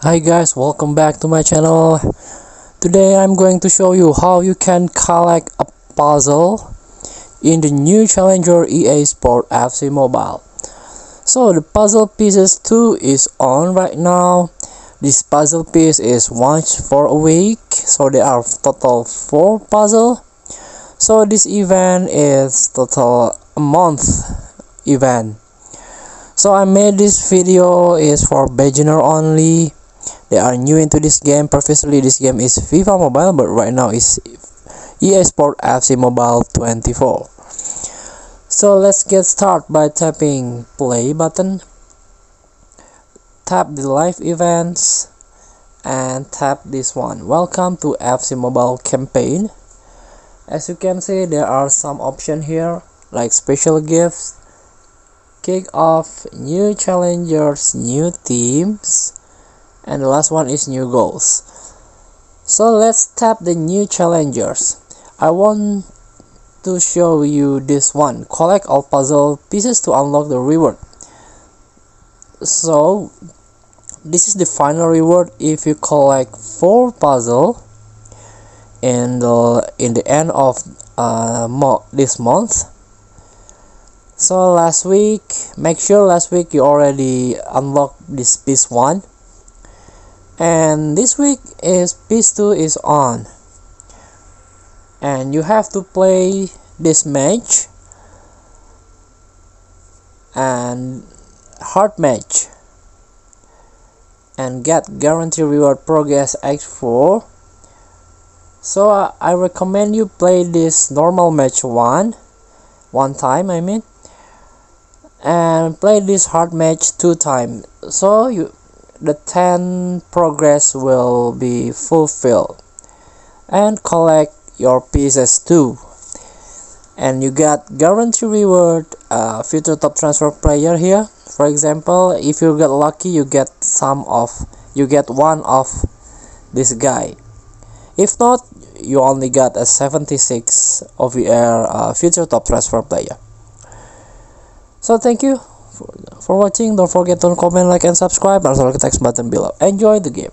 Hi guys, welcome back to my channel. Today I'm going to show you how you can collect a puzzle in the new challenger EA Sport FC Mobile. So the puzzle pieces 2 is on right now. This puzzle piece is once for a week, so there are total 4 puzzle. So this event is total a month event. So I made this video is for beginner only. They are new into this game. Previously this game is FIFA Mobile, but right now is EA Sport FC Mobile 24. So let's get started by tapping play button, tap the live events, and tap this one, welcome to FC Mobile campaign. As you can see, there are some options here like special gifts, kick off, new challengers, new teams, and the last one is new goals. So let's tap the new challengers. I want to show you this one, collect all puzzle pieces to unlock the reward. So this is the final reward if you collect 4 puzzle in the end of this month. So last week, make sure last week you already unlocked this piece 1, and this week is piece 2 is on, and you have to play this match and hard match and get guarantee reward progress X4. So I recommend you play this normal match one time, and play this hard match 2 times, so the 10 progress will be fulfilled, and collect your pieces too, and you got guarantee reward future top transfer player here. For example, if you get lucky, you get one of this guy. If not, you only got a 76 OVR future top transfer player. So thank you for watching. Don't forget to comment, like, and subscribe, and also the text button below. Enjoy the game.